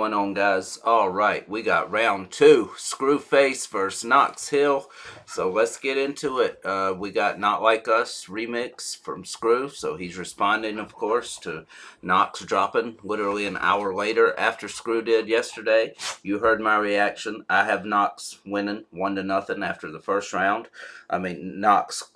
going on, guys? All right, we got round 2, Screwface versus Knox Hill. So let's get into it. We got Not Like Us remix from Scru. So he's responding, of course, to Knox dropping literally an hour later after Scru did yesterday. You heard my reaction. I have Knox winning 1-0 after the first round. I mean, Knox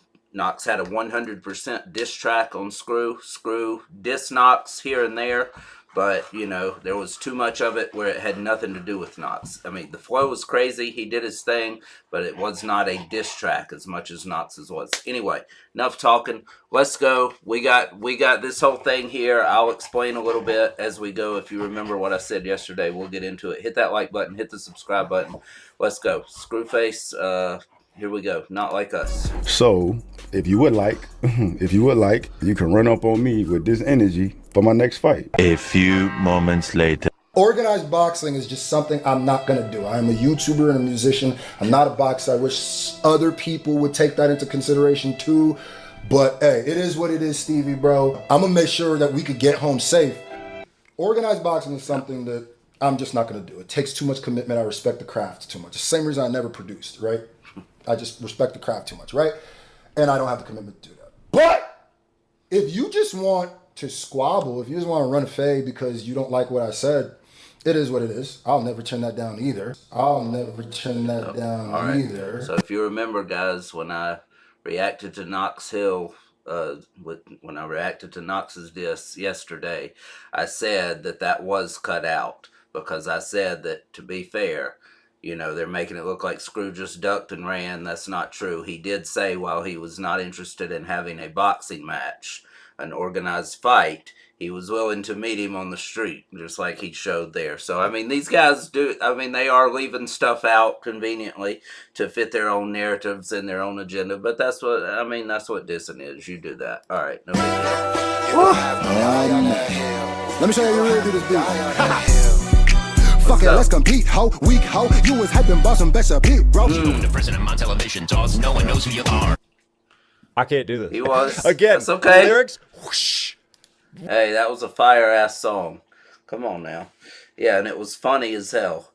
had a 100% diss track on Scru. Scru diss Knox here and there. But, you know, there was too much of it where it had nothing to do with Knox. I mean, the flow was crazy. He did his thing, but it was not a diss track as much as Knox's was. Anyway, enough talking. Let's go. We got this whole thing here. I'll explain a little bit as we go. If you remember what I said yesterday, we'll get into it. Hit that like button. Hit the subscribe button. Let's go. Screwface, here we go. Not Like Us. So, if you would like, you can run up on me with this energy for my next fight. A few moments later. Organized boxing is just something I'm not gonna do. I'm a YouTuber and a musician. I'm not a boxer. I wish other people would take that into consideration too. But hey, it is what it is, Stevie, bro. I'm gonna make sure that we could get home safe. Organized boxing is something that I'm just not gonna do. It takes too much commitment. I respect the craft too much. The same reason I never produced, right? I just respect the craft too much, right? And I don't have the commitment to do that. But if you just want to squabble, if you just want to run a fade because you don't like what I said, it is what it is. I'll never turn that down either. Either. So if you remember, guys, when I reacted to Knox Hill, when I reacted to Knox's diss yesterday, I said that was cut out because I said that, to be fair, you know, they're making it look like Scru just ducked and ran. That's not true. He did say while he was not interested in having a boxing match, an organized fight, he was willing to meet him on the street, just like he showed there. So, I mean, these guys they are leaving stuff out conveniently to fit their own narratives and their own agenda. But that's what dissing is. You do that. All right. No big deal. Let me show you how you really do this beat. Fuck it, let's compete, ho, weak ho. You was hyping boss and best beat, bro. The president on television talks, no one knows who you are. I can't do this. He was. Again, That's okay. Lyrics, whoosh. Hey, that was a fire-ass song. Come on now. Yeah, and it was funny as hell.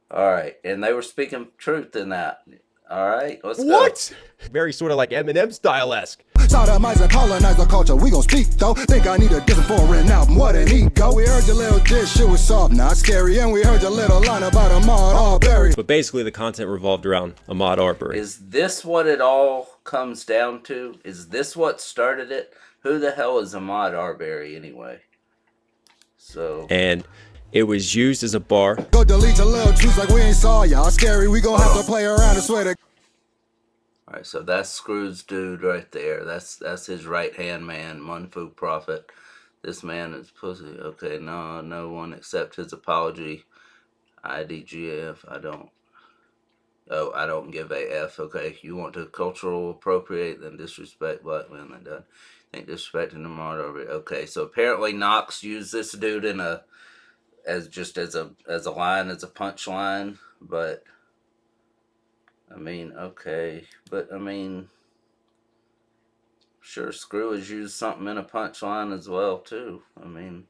All right, and they were speaking truth in that. All right, let's go. What? Very sort of like Eminem style-esque. Sodomizer, colonizer culture, we gon' speak though. Think I need a different foreign album, what an ego. We heard your little dish, shit was soft, not scary. And we heard your little line about Ahmaud Arbery. But basically the content revolved around Ahmaud Arbery. Is this what it all comes down to? Is this what started it? Who the hell is Ahmaud Arbery anyway? So... And it was used as a bar. Go delete your little truths like we ain't saw y'all scary. We gon' have to play around and swear to... Alright, so that's Scru's dude right there. That's his right-hand man, Munfu Prophet. This man is pussy. Okay, no one accept his apology. IDGF, I don't give a F. Okay, you want to cultural appropriate, then disrespect black men. They done. Think disrespecting them all over. Okay, so apparently Knox used this dude as a line, as a punchline, but I mean, okay, but I mean, sure, Scru has used something in a punchline as well too. I mean,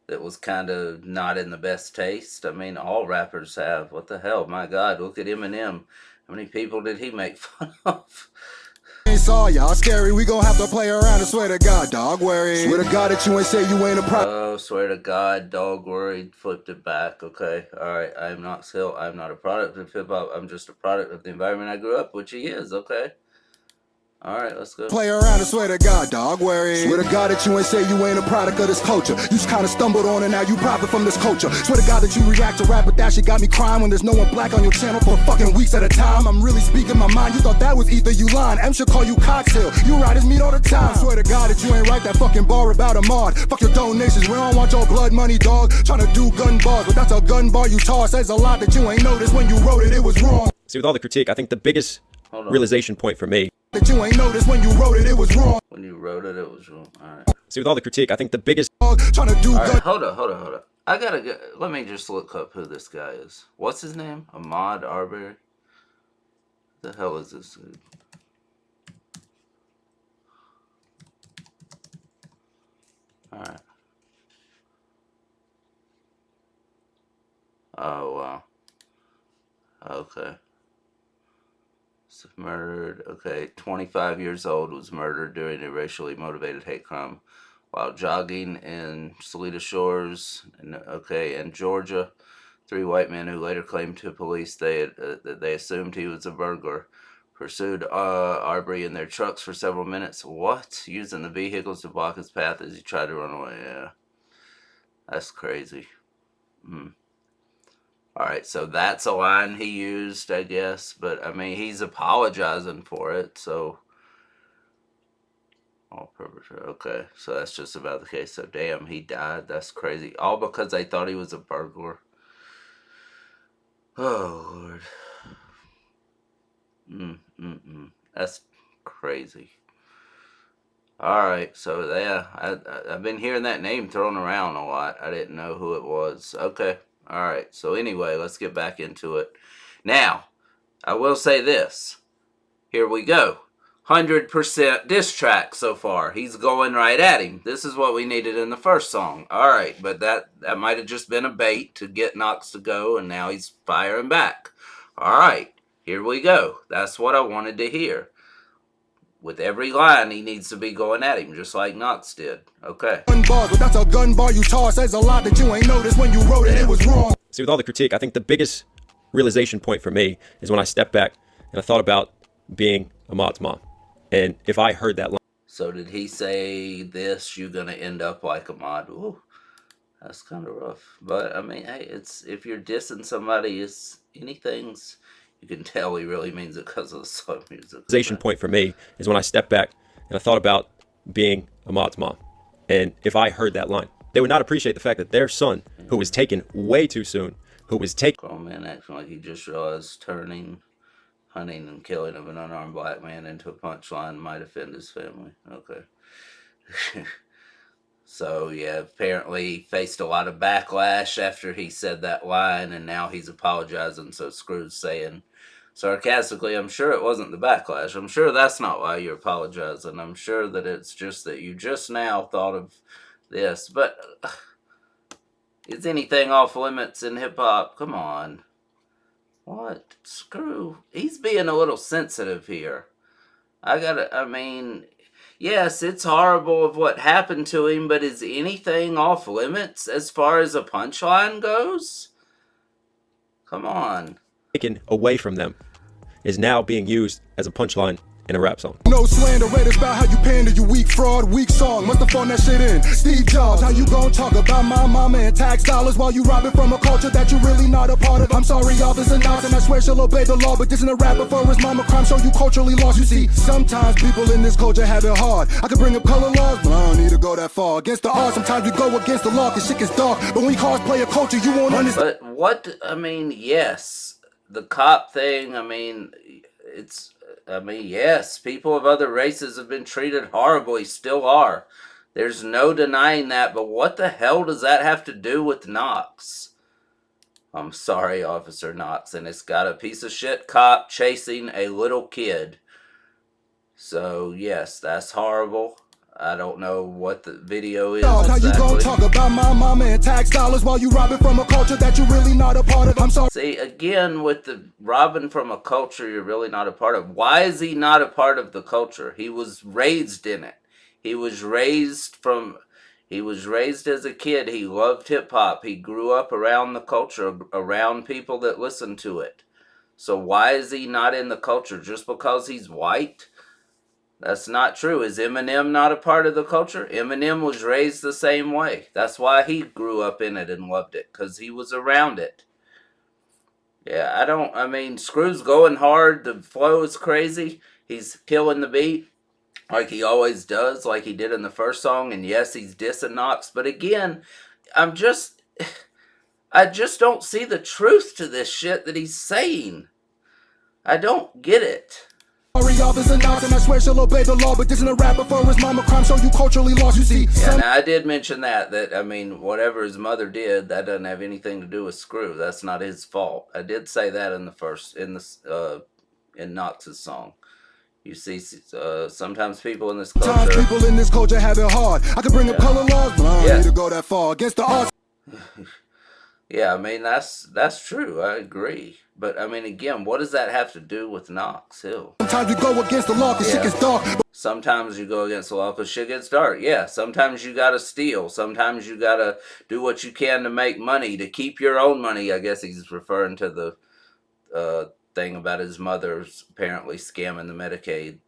that was kind of not in the best taste. I mean, all rappers have. What the hell? My God, look at Eminem. How many people did he make fun of? Saw y'all scary. We gon' have to play around and swear to God, dog worried. Swear to God that you ain't say you ain't a pro. Oh, swear to God, dog worried. Flipped it back. Okay, all right. I am Knox Hill. I'm not a product of hip hop. I'm just a product of the environment I grew up, which he is. Okay. All right, let's go. Play around and swear to God, dog worried. Swear to God that you ain't say you ain't a product of this culture. You just kinda stumbled on it, now you profit from this culture. Swear to God that you react to rap, but that shit got me crying when there's no one black on your channel for fucking weeks at a time. I'm really speaking my mind. You thought that was either you lying. M should call you Coxhill. You ride his meat all the time. Swear to God that you ain't write that fucking bar about Ahmaud. Fuck your donations. We don't want your blood money, dog. Tryna do gun bars, but that's a gun bar you toss. Says a lot that you ain't noticed when you wrote it. It was wrong. See, with all the critique, I think the biggest realization point for me that you ain't noticed when you wrote it. It was wrong. When you wrote it, it was wrong. All right. See, with all the critique, I think the biggest... Tryna do right, hold up. I gotta go. Let me just look up who this guy is. What's his name? Ahmaud Arbery? The hell is this dude? Alright. Oh, wow. Okay. So murdered. Okay, 25 years old, was murdered during a racially motivated hate crime while jogging in Salida Shores, in Georgia. 3 white men who later claimed to police that they assumed he was a burglar pursued Arbery in their trucks for several minutes. What? Using the vehicles to block his path as he tried to run away. Yeah. That's crazy. Alright, so that's a line he used, I guess. But, I mean, he's apologizing for it, so... All perpetrator. Okay, so that's just about the case. So, damn, he died. That's crazy. All because they thought he was a burglar. Oh, Lord. That's crazy. Alright, so yeah, I've been hearing that name thrown around a lot. I didn't know who it was. Okay, alright, so anyway, let's get back into it. Now, I will say this. Here we go. 100% diss track so far. He's going right at him. This is what we needed in the first song. Alright, but that might have just been a bait to get Knox to go, and now he's firing back. Alright, here we go. That's what I wanted to hear. With every line, he needs to be going at him, just like Knox did. Okay. But that's a gun bar you toss. Says a lot that you ain't noticed when you wrote it. It was wrong. See, with all the critique, I think the biggest realization point for me is when I stepped back and I thought about being Ahmad's mom. And if I heard that line. So did he say this, you're going to end up like Ahmad? Ooh, that's kind of rough. But, I mean, hey, it's if you're dissing somebody, it's anything's... You can tell he really means it because of the slow music. Realization point for me is when I stepped back and I thought about being Ahmad's mom. And if I heard that line, they would not appreciate the fact that their son, who was taken way too soon, who was taken... Grown man acting like he just realized turning, hunting, and killing of an unarmed black man into a punchline might offend his family. Okay. So, yeah, apparently he faced a lot of backlash after he said that line, and now he's apologizing. So Scru's saying, sarcastically, I'm sure it wasn't the backlash. I'm sure that's not why you're apologizing. I'm sure that it's just that you just now thought of this. But is anything off limits in hip-hop? Come on. What? Scru. He's being a little sensitive here. I mean... Yes, it's horrible of what happened to him, but is anything off limits as far as a punchline goes? Come on. Taken away from them is now being used as a punchline in a rap song. No slander, read about how you pander, you weak fraud, weak song. Must have phoned that shit in. Steve Jobs, how you gon' talk about my mama and tax dollars while you robbing from a culture that you're really not a part of? I'm sorry, officer Knox, and I swear she'll obey the law, but this isn't a rapper for his mama crime, so you culturally lost. You see, sometimes people in this culture have it hard. I could bring up color laws, but I don't need to go that far. Against the odds, sometimes we go against the law, cause shit gets dark. But when we cosplay a culture, you won't understand. But what, I mean, yes, the cop thing, I mean, yes, people of other races have been treated horribly, still are. There's no denying that, but what the hell does that have to do with Knox? I'm sorry, Officer Knox, and it's got a piece of shit cop chasing a little kid. So, yes, that's horrible. I don't know what the video is exactly. How you gon' talk about my mama and tax dollars while you robbing from a culture that you're really not a part of? I'm sorry. See, again, with the robbing from a culture you're really not a part of. Why is he not a part of the culture? He was raised in it. He was raised as a kid. He loved hip-hop. He grew up around the culture, around people that listened to it. So why is he not in the culture? Just because he's white? That's not true. Is Eminem not a part of the culture? Eminem was raised the same way. That's why he grew up in it and loved it, because he was around it. Yeah, I mean, Scru's going hard. The flow is crazy. He's killing the beat like he always does, like he did in the first song. And yes, he's dissing Knox. But again, I just don't see the truth to this shit that he's saying. I don't get it. Sorry, officer Knox, and I swear she'll obey the law, but this isn't a rapper for his mama crime, so you culturally lost. You see, yeah, now I did mention that I mean, whatever his mother did, that doesn't have anything to do with Scru. That's not his fault. I did say that in Knox's song. You see, sometimes people in this culture have it hard. I could bring up color laws, but I don't need to go that far. Against the odds. Yeah, I mean that's true. I agree. But I mean, again, what does that have to do with Knox Hill? Sometimes you go against the law 'cause shit gets dark. Sometimes you go against the law because shit gets dark. Yeah, sometimes you gotta steal. Sometimes you gotta do what you can to make money, to keep your own money. I guess he's referring to the thing about his mother's apparently scamming the Medicaid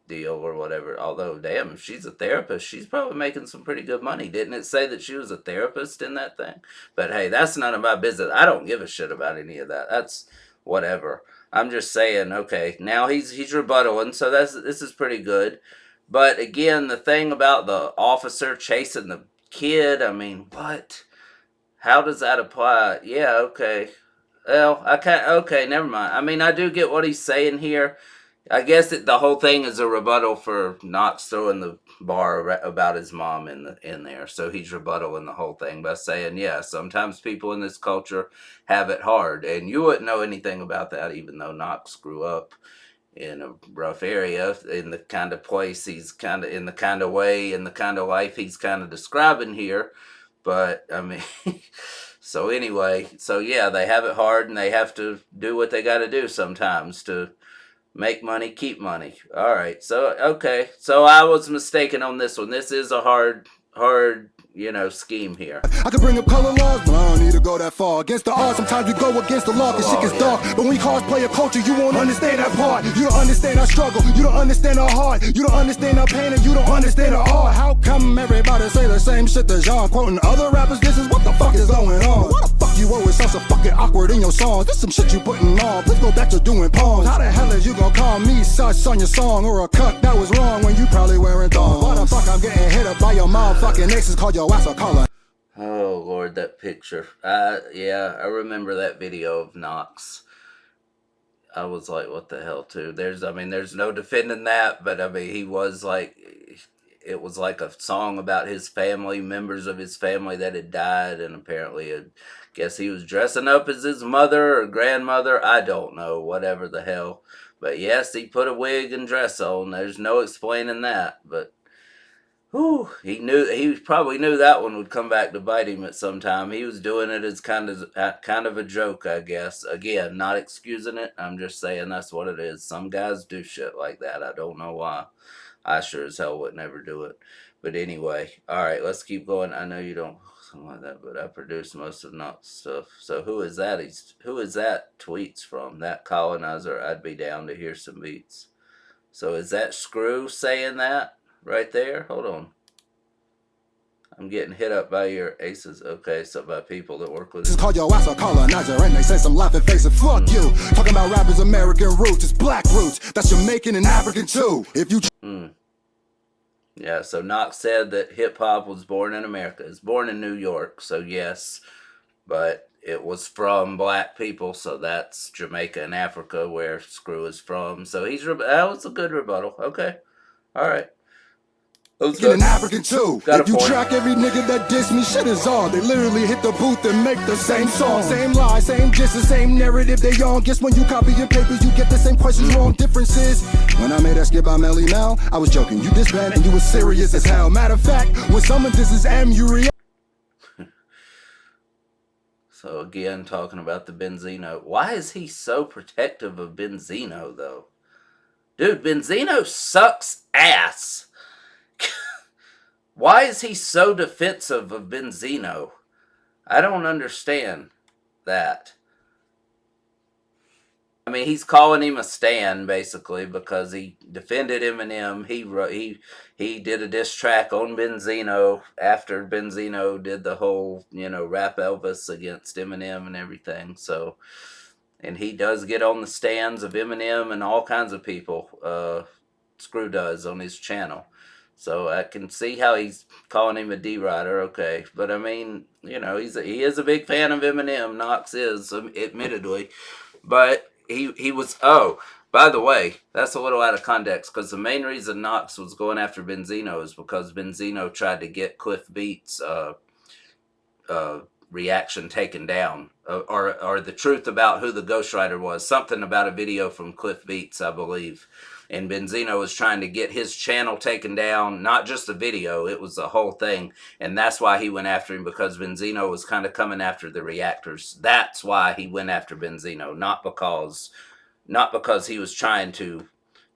deal or whatever. Although, damn, if she's a therapist, she's probably making some pretty good money. Didn't it say that she was a therapist in that thing? But hey, that's none of my business. I don't give a shit about any of that. That's whatever. I'm just saying, okay, now he's rebuttaling, so this is pretty good. But again, the thing about the officer chasing the kid, I mean, what? How does that apply? Yeah, okay. Well, I can't. Okay, never mind. I mean, I do get what he's saying here. I guess the whole thing is a rebuttal for Knox throwing the bar about his mom in there. So he's rebuttaling the whole thing by saying, yeah, sometimes people in this culture have it hard, and you wouldn't know anything about that, even though Knox grew up in a rough area, in the kind of place he's kind of in the kind of way, in the kind of life he's kind of describing here. But I mean. So anyway, so yeah, they have it hard and they have to do what they got to do sometimes to make money, keep money. All right. So, okay. So I was mistaken on this one. This is a hard, scheme here. I could bring up color laws, but I don't need to go that far. Against the odds, sometimes we go against the law, cause shit gets dark. But when we cosplay a culture, you won't understand that part. You don't understand our struggle, you don't understand our heart. You don't understand our pain, and you don't understand our art. How come everybody say the same shit as Jean? Quoting other rappers, this is what the fuck is going on. Why the fuck you always sound so fucking awkward in your songs? This some shit you putting on, please go back to doing poems. How the hell is you gonna call me sus on your song? Or a cut that was wrong when you probably wearing thongs? Why the fuck I'm getting hit up by your motherfucking exes, call your ass a color? Oh Lord, that picture. Yeah, I remember that video of Knox. I was like, what the hell, too? There's no defending that, but I mean, he was like, it was like a song about his family, members of his family that had died, and apparently, I guess he was dressing up as his mother or grandmother. I don't know, whatever the hell. But yes, he put a wig and dress on. There's no explaining that, but. Whew, he probably knew that one would come back to bite him at some time. He was doing it as kind of a joke, I guess. Again, not excusing it. I'm just saying that's what it is. Some guys do shit like that. I don't know why. I sure as hell would never do it. But anyway, all right, let's keep going. I know you don't something like that, but I produce most of Knox stuff. So who is that? Who is that tweets from? That colonizer. I'd be down to hear some beats. So is that Scru saying that? Right there? Hold on. I'm getting hit up by your aces. Okay, so by people that work with Just call your ass a colonizer and they say some laughing face and fuck you. Talking about rappers' American roots, it's black roots. That's Jamaican and African too. If you Yeah, so Knox said that hip-hop was born in America. It's born in New York, so yes. But it was from black people, so that's Jamaica and Africa where Scru is from. So that was a good rebuttal. Okay. All right. get an African too. If you track every nigga that diss me, shit is on. They literally hit the booth and make the same song. Same lie, same gist, the same narrative they on. Guess when you copy your papers, you get the same questions wrong. Differences. When I made that skit by Melly Mel, I was joking. You disband and you was serious as hell. Matter of fact, when someone disses M, you react. So again, talking about the Benzino. Why is he so protective of Benzino, though? Dude, Benzino sucks ass. Why is he so defensive of Benzino? I don't understand that. I mean, he's calling him a stan, basically, because he defended Eminem. He did a diss track on Benzino after Benzino did the whole, rap Elvis against Eminem and everything. So, and he does get on the stands of Eminem and all kinds of people. Scru does on his channel. So I can see how he's calling him a D-Rider, okay. But I mean, he is a big fan of Eminem. Knox is, admittedly. But he was, by the way, that's a little out of context, because the main reason Knox was going after Benzino is because Benzino tried to get Cliff Beats reaction taken down, or the truth about who the ghostwriter was. Something about a video from Cliff Beats, I believe. And Benzino was trying to get his channel taken down, not just the video, it was the whole thing. And that's why he went after him, because Benzino was kind of coming after the reactors. That's why he went after Benzino, not because he was trying to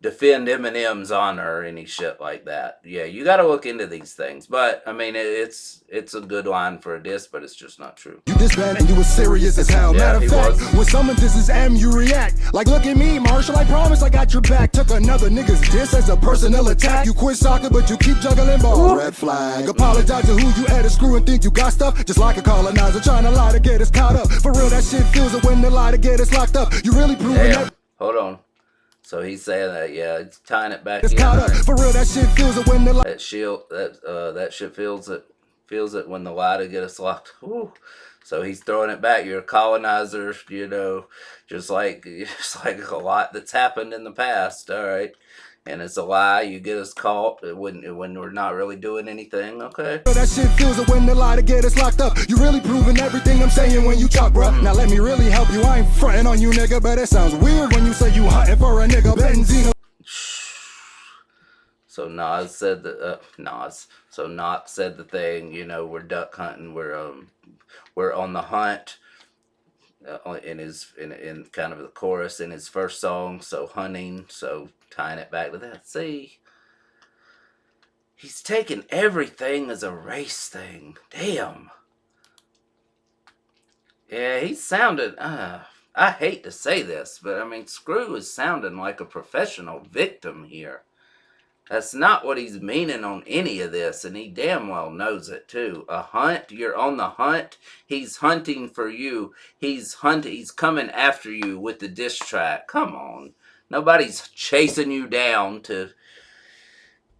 defend Eminem's honor or any shit like that. Yeah, you got to look into these things. But I mean, it's a good line for a diss, but it's just not true. You disband and you was serious as hell. Yeah, Matter of fact, when someone disses M, you react. Like, look at me, Marshall, I promise I got your back. Took another nigga's diss as a personal attack. You quit soccer, but you keep juggling balls. Red flag. Apologize to who you at a screw and think you got stuff. Just like a colonizer trying to lie to get us caught up. For real, that shit feels it when they lie to get us locked up. You really proving that. Hold on. So he's saying that, yeah, it's tying it back It's in. caught up. For real, that shit feels it when they lie. That shit feels it when the lie to get us locked. Whew. So he's throwing it back. You're a colonizer, you know, just like a lot that's happened in the past. All right. And it's a lie. You get us caught when we're not really doing anything. Okay. That shit feels it when they lie to get us locked up. You really proving everything I'm saying when you talk, bruh. Now let me really help you. I ain't fronting on you, nigga, but it sounds weird when you say you hunting for a nigga. Benzino. So Nas said So Knox said the thing. You know, we're duck hunting. We're on the hunt. In kind of the chorus in his first song. So hunting. So tying it back to that. See, he's taking everything as a race thing. Damn. Yeah, he sounded. I hate to say this, but I mean, Scru is sounding like a professional victim here. That's not what he's meaning on any of this, and he damn well knows it too. A hunt, you're on the hunt. He's hunting for you. He's coming after you with the diss track. Come on. Nobody's chasing you down to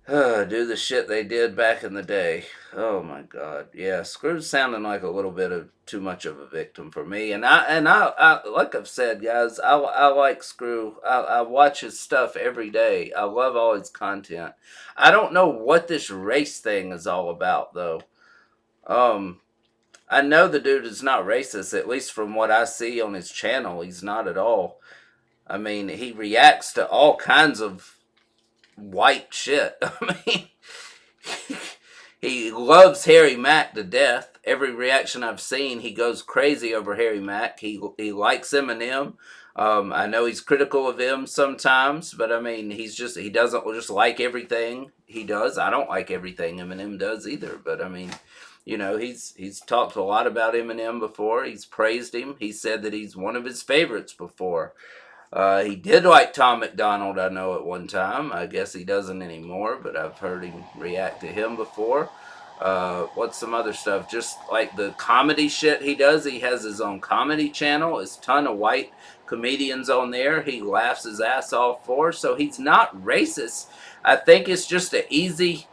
do the shit they did back in the day. Oh my God. Yeah, Screw's sounding like a little bit of too much of a victim for me. And I like I've said, guys, I like Screw. I watch his stuff every day. I love all his content. I don't know what this race thing is all about though. I know the dude is not racist, at least from what I see on his channel. He's not at all. I mean, he reacts to all kinds of white shit. I mean, he loves Harry Mack to death. Every reaction I've seen, he goes crazy over Harry Mack. He likes Eminem. I know he's critical of him sometimes, but I mean, he doesn't just like everything he does. I don't like everything Eminem does either, but I mean, you know, he's talked a lot about Eminem before. He's praised him. He said that he's one of his favorites before. He did like Tom McDonald, I know, at one time. I guess he doesn't anymore, but I've heard him react to him before. What's some other stuff? Just like the comedy shit he does. He has his own comedy channel. There's a ton of white comedians on there. He laughs his ass off for. So he's not racist. I think it's just an easy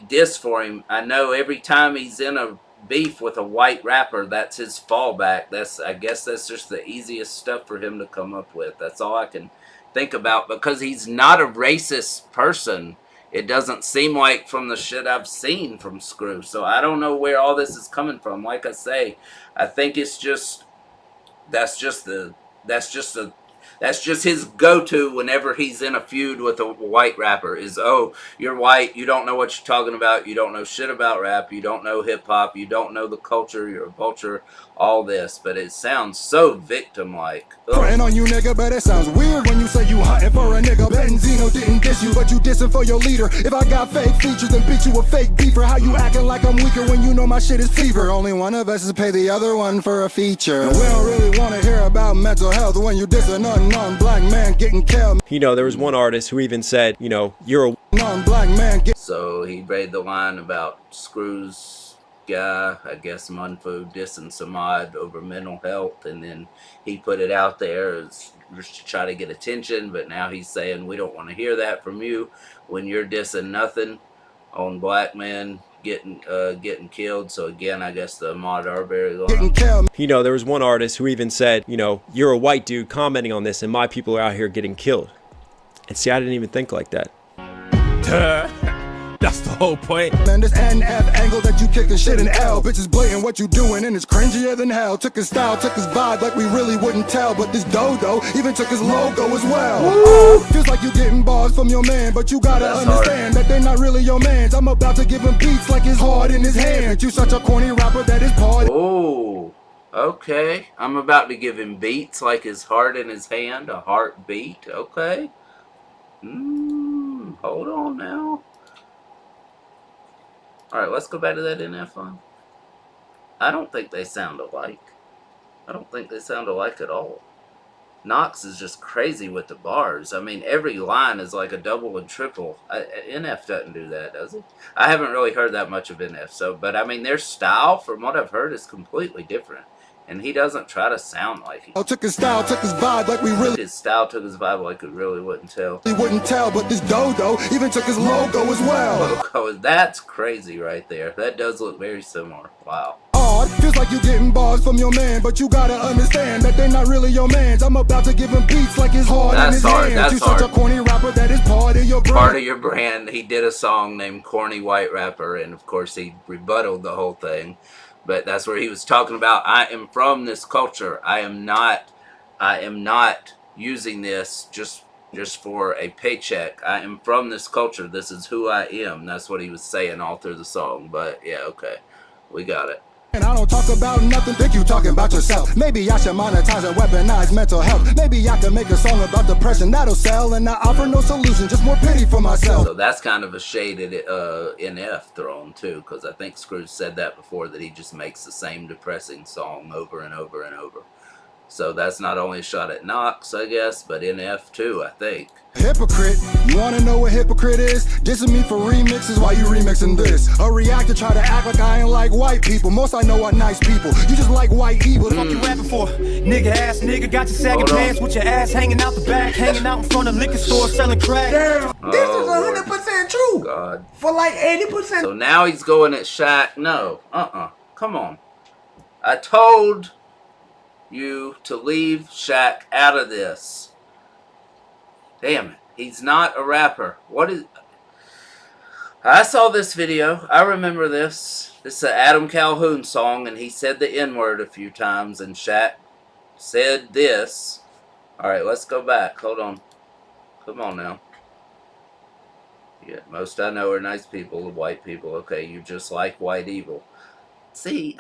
diss for him. I know every time he's in a beef with a white rapper, that's his fallback. I guess that's just the easiest stuff for him to come up with. That's all I can think about, because he's not a racist person. It doesn't seem like from the shit I've seen from Scru. So I don't know where all this is coming from. Like I say, I think it's just that's just his go-to whenever he's in a feud with a white rapper is, oh, you're white, you don't know what you're talking about, you don't know shit about rap, you don't know hip-hop, you don't know the culture, you're a vulture, all this. But it sounds so victim-like. Frontin' on you, nigga, but it sounds weird when you say you hunting for a nigga. Benzino didn't diss you, but you dissing for your leader. If I got fake features, then bitch, you a fake beefer. How you acting like I'm weaker when you know my shit is fever? Only one of us is pay the other one for a feature. And we don't really want to hear about mental health when you diss an unknown black man getting killed. You know, there was one artist who even said, you know, you're a Non-black man. So he made the line about Screw's guy, I guess Munfu, dissing Samad over mental health, and then he put it out there as just to try to get attention, but now he's saying we don't want to hear that from you when you're dissing nothing on black men getting killed. So again, I guess the Ahmaud Arbery line. You know, there was one artist who even said, you know, you're a white dude commenting on this and my people are out here getting killed. And see, I didn't even think like that. That's the whole point. Man, this NF angle that you kicking shit in L. Bitches blatant what you doing and it's cringier than hell. Took his style, took his vibe like we really wouldn't tell. But this dodo even took his logo as well. Feels like you getting bars from your man, but you gotta understand that they're not really your mans. I'm about to give him beats like it's hard in his hand. You such a corny rapper that is part. Oh, okay. I'm about to give him beats like his heart in his hand. A heartbeat. Okay. Hold on now. Alright, let's go back to that NF line. I don't think they sound alike. I don't think they sound alike at all. Knox is just crazy with the bars. I mean, every line is like a double and triple. NF doesn't do that, does he? I haven't really heard that much of NF, but I mean, their style, from what I've heard, is completely different. And he doesn't try to sound like he. Took his style, took his vibe like we really. His style took his vibe like it really wouldn't tell. He wouldn't tell, but this dodo even took his logo as well. Logo, that's crazy right there. That does look very similar. Wow. Feels like you getting bars from your man, but you gotta understand that they're not really your mans. I'm about to give him beats like it's hard in his hand. That's you hard. Such a corny rapper that is part of your brand. Part of your brand. He did a song named Corny White Rapper, and of course he rebutted the whole thing. But that's where he was talking about, I am from this culture. I am not using this just for a paycheck. I am from this culture. This is who I am. That's what he was saying all through the song. But yeah, okay. We got it. And I don't talk about nothing, think you talking about yourself. Maybe I should monetize and weaponize mental health. Maybe I can make a song about depression that'll sell, and I offer no solution, just more pity for myself. So that's kind of a shaded NF thrown too, because I think Scru said that before, that he just makes the same depressing song over and over and over. So that's not only a shot at Knox, I guess, but NF too, I think. Hypocrite, you wanna know what hypocrite is? Dissing me for remixes while you remixing this. A reactor try to act like I ain't like white people. Most I know are nice people. You just like white evil. Fuck you rapping for? Nigga ass nigga, got your sagging pants with your ass hanging out the back, hanging out in front of liquor store selling crack. Damn, this is 100% true. God. For like 80%. So now he's going at Shaq. No, come on. I told you to leave Shaq out of this. Damn it. He's not a rapper. What is... I saw this video. I remember this. This is an Adam Calhoun song, and he said the N-word a few times, and Shaq said this. Alright, let's go back. Hold on. Come on now. Yeah, most I know are nice people, white people. Okay, you just like white evil. See,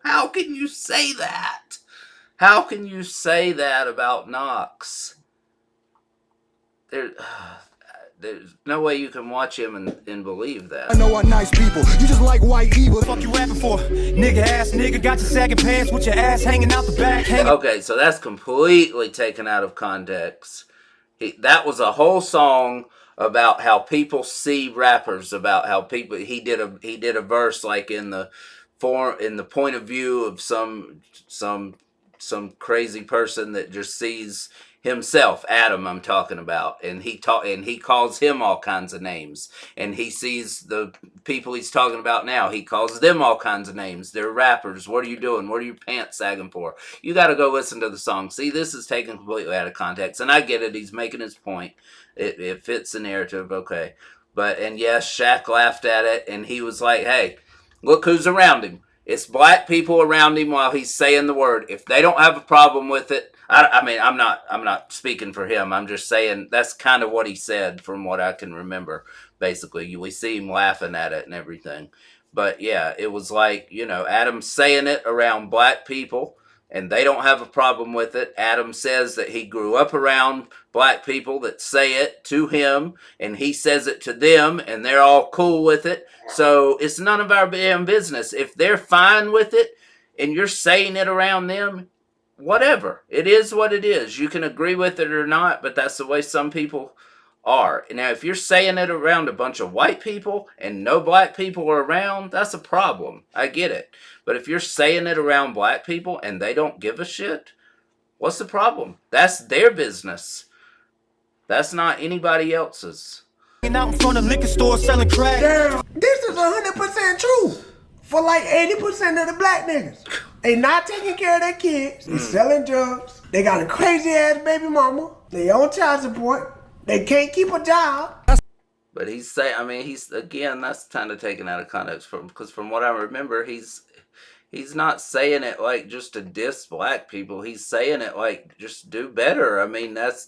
how can you say that? How can you say that about Knox? There's no way you can watch him and believe that. I know what nice people. You just like white evil. Fuck you rapping for? Nigga ass nigga, got your sagging pants with your ass hanging out the back. Okay, so that's completely taken out of context. That was a whole song about how people see rappers, about how people. He did a verse like in the point of view of some crazy person that just sees himself, Adam I'm talking about, and he calls him all kinds of names, and he sees the people he's talking about now, he calls them all kinds of names. They're rappers. What are you doing? What are your pants sagging for? You got to go listen to the song. See, this is taken completely out of context, and I get it. He's making his point. It fits the narrative, okay. And yes, Shaq laughed at it, and he was like, hey, look who's around him. It's black people around him while he's saying the word. If they don't have a problem with it, I mean, I'm not speaking for him. I'm just saying that's kind of what he said from what I can remember. Basically, we see him laughing at it and everything. But yeah, it was like, Adam saying it around black people, and they don't have a problem with it. Adam says that he grew up around black people that say it to him, and he says it to them, and they're all cool with it. So it's none of our damn business. If they're fine with it, and you're saying it around them, whatever. It is what it is. You can agree with it or not, but that's the way some people are. Now, if you're saying it around a bunch of white people and no black people are around, that's a problem. I get it. But if you're saying it around black people and they don't give a shit, what's the problem? That's their business. That's not anybody else's. Out in front of liquor store selling crack. Damn, this is 100% true. For like 80% of the black niggas. They not taking care of their kids. They selling drugs. They got a crazy ass baby mama. They on child support. They can't keep a job. But he's saying, I mean, he's, again, that's kind of taken out of context because from what I remember, he's not saying it like just to diss black people. He's saying it like just do better. I mean, that's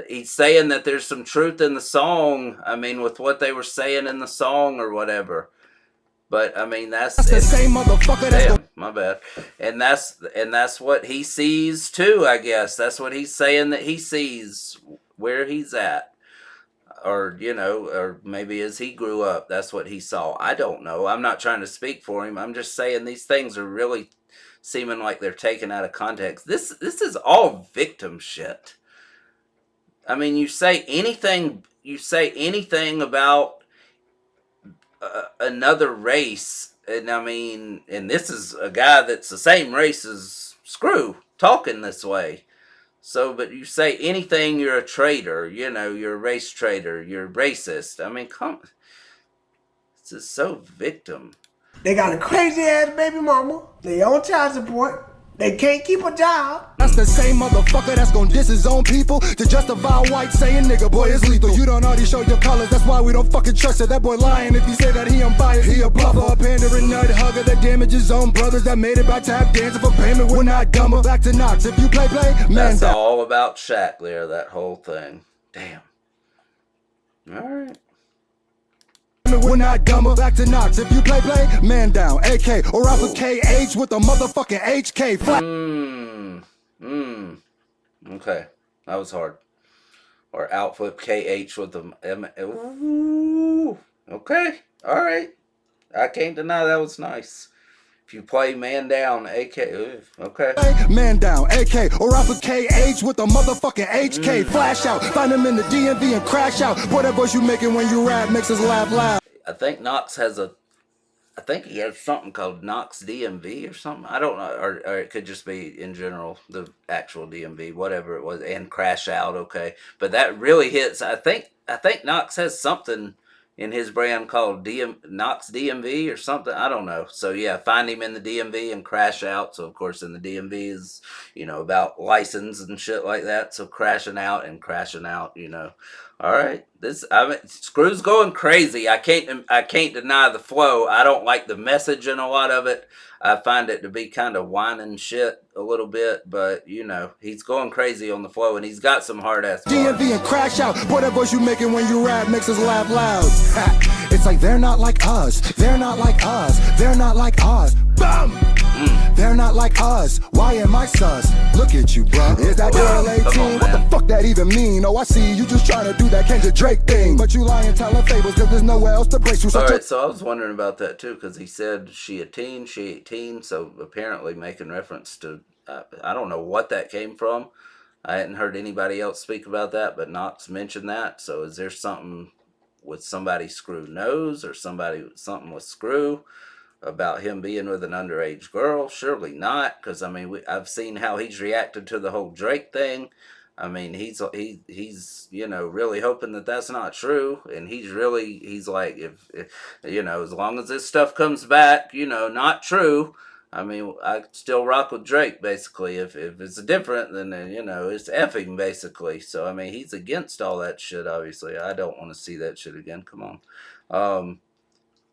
he's saying that there's some truth in the song. I mean, with what they were saying in the song or whatever. But I mean, that's the same motherfucker. Damn, my bad. And that's what he sees too. I guess that's what he's saying that he sees where he's at. Or, you know, or maybe as he grew up, that's what he saw. I don't know. I'm not trying to speak for him. I'm just saying these things are really seeming like they're taken out of context. This is all victim shit. I mean, you say anything about another race, and I mean, and this is a guy that's the same race as Scru talking this way. So, but you say anything, you're a traitor, you know, you're a race traitor, you're racist. I mean, this is so victim. They got a crazy ass baby mama. They on child support. They can't keep a job. That's the same motherfucker that's gonna diss his own people to justify white saying nigga boy is lethal. You don't already show your colors, that's why we don't fucking trust it. That boy lying if he say that he unbiased. He a bluffer, a pandering nut hugger that damage his own brothers that made it by tap dancing for payment. We're not dumber. Back to Knox. If you play, man. That's all about Shaq there, that whole thing. Damn. Alright. We're not dumber. Back to Knox. If you play, man down. AK or Alpha KH with a motherfucking HK. Okay. That was hard. Or Outflip KH with the Ooh. Okay. Alright. I can't deny that was nice. If you play man down, AK. Okay. Man down, AK or Alpha KH with a motherfucking HK. Flash out. Find him in the DMV and crash out. Whatever you making when you rap makes us laugh loud. I think Knox has I think he has something called Knox DMV or something. I don't know, or it could just be in general the actual DMV, whatever it was, and crash out. Okay, but that really hits. I think Knox has something in his brand called Knox DMV or something. I don't know. So yeah, find him in the DMV and crash out. So of course in the DMV is, you know, about license and shit like that. So crashing out, you know. All right, Scru's going crazy. I can't deny the flow. I don't like the message in a lot of it. I find it to be kind of whining shit a little bit, but you know, he's going crazy on the flow and he's got some hard ass bars. DMV and crash out. Whatever you making when you rap makes us laugh loud. It's like they're not like us. They're not like us. They're not like us. Bam! They're not like us. Why am I sus? Look at you, bro. Is that girl 18? What the fuck that even mean? Oh, I see you just trying to do that Kendrick Drake thing. But you lying, telling fables, cause there's nowhere else to break you. Alright, so I was wondering about that too, because he said she 18, so apparently making reference to, I don't know what that came from. I hadn't heard anybody else speak about that, but Knox mentioned that. So is there something with somebody Scru knows, or something with Scru about him being with an underage girl? Surely not, because I mean, I've seen how he's reacted to the whole Drake thing. I mean, he's you know, really hoping that that's not true, and he's like, if you know, as long as this stuff comes back, you know, not true. I mean, I still rock with Drake basically. If it's different, then you know, it's effing basically. So I mean, he's against all that shit. Obviously, I don't want to see that shit again. Come on.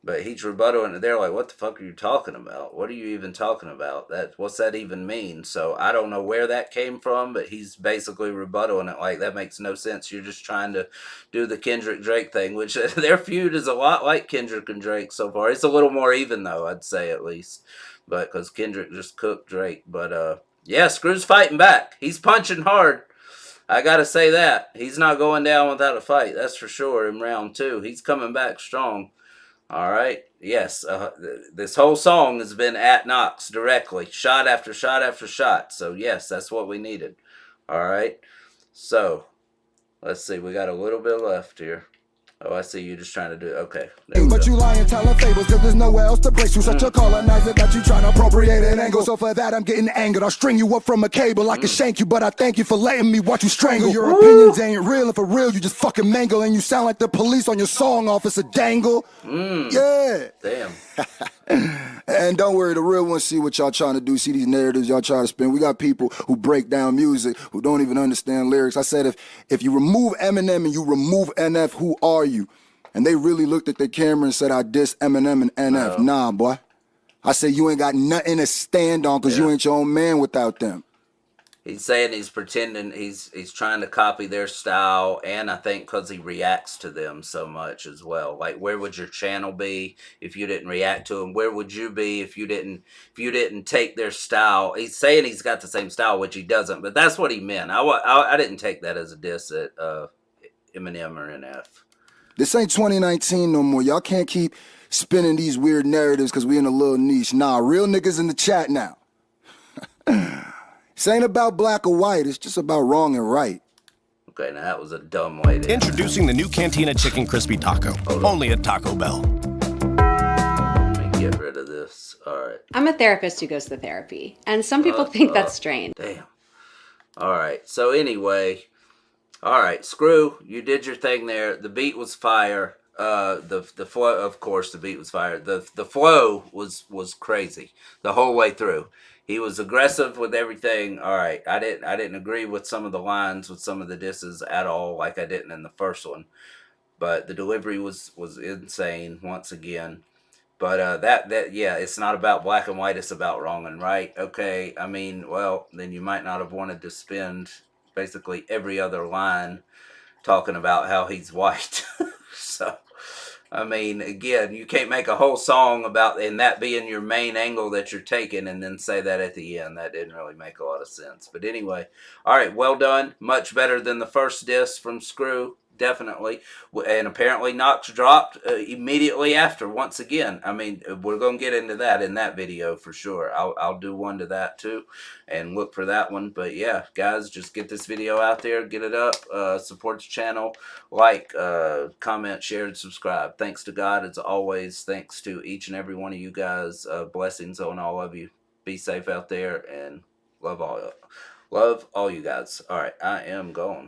But he's rebuttaling it. They're like, what the fuck are you talking about? What are you even talking about? What's that even mean? So I don't know where that came from, but he's basically rebuttaling it like that makes no sense. You're just trying to do the Kendrick Drake thing, which their feud is a lot like Kendrick and Drake so far. It's a little more even though, I'd say at least. But because Kendrick just cooked Drake. But yeah, Scru's fighting back. He's punching hard. I gotta say that. He's not going down without a fight. That's for sure in round 2. He's coming back strong. All right. Yes. This whole song has been at Knox directly, shot after shot after shot. So yes, that's what we needed. All right. So let's see. We got a little bit left here. Oh, I see you just trying to do it. Okay. But you lying, telling fables, cause there's nowhere else to brace you. Such a colonizer that you trying to appropriate an angle. So for that, I'm getting angered. I'll string you up from a cable. I can shank you, but I thank you for letting me watch you strangle. Your opinions ain't real, and for real, you just fucking mangle. And you sound like the police on your song, Officer Dangle. Yeah. Damn. And don't worry, the real ones see what y'all trying to do, see these narratives y'all trying to spin. We got people who break down music, who don't even understand lyrics. I said, if you remove Eminem and you remove NF, who are you? And they really looked at the camera and said, I diss Eminem and NF. Nah, boy. I said, you ain't got nothing to stand on because you ain't your own man without them. He's saying he's pretending he's trying to copy their style, and I think because he reacts to them so much as well. Like, where would your channel be if you didn't react to them? Where would you be if you didn't take their style? He's saying he's got the same style, which he doesn't, but that's what he meant. I didn't take that as a diss at Eminem or NF. This ain't 2019 no more. Y'all can't keep spinning these weird narratives because we in a little niche. Nah, real niggas in the chat now. This ain't about black or white. It's just about wrong and right. Okay, now that was a dumb way to... Introducing the new Cantina Chicken Crispy Taco. Only at Taco Bell. Let me get rid of this. All right. I'm a therapist who goes to therapy, and some people think that's strange. Damn. All right. So anyway, all right, Scru, you did your thing there. The beat was fire. The flow, of course, the beat was fire. The flow was crazy the whole way through. He was aggressive with everything. All right, I didn't agree with some of the lines, with some of the disses at all, like I didn't in the first one. But the delivery was insane once again. But that yeah, it's not about black and white. It's about wrong and right. Okay, I mean, well, then you might not have wanted to spend basically every other line talking about how he's white. So, I mean, again, you can't make a whole song about, and that being your main angle that you're taking, and then say that at the end. That didn't really make a lot of sense. But anyway, all right, well done. Much better than the first diss from Scru, definitely. And apparently Knox dropped immediately after, once again. I mean, we're going to get into that in that video for sure. I'll do one to that too, and look for that one. But yeah, guys, just get this video out there, get it up, support the channel, like, comment, share, and subscribe. Thanks to God, as always. Thanks to each and every one of you guys. Blessings on all of you. Be safe out there, and love all you guys. All right, I am gone.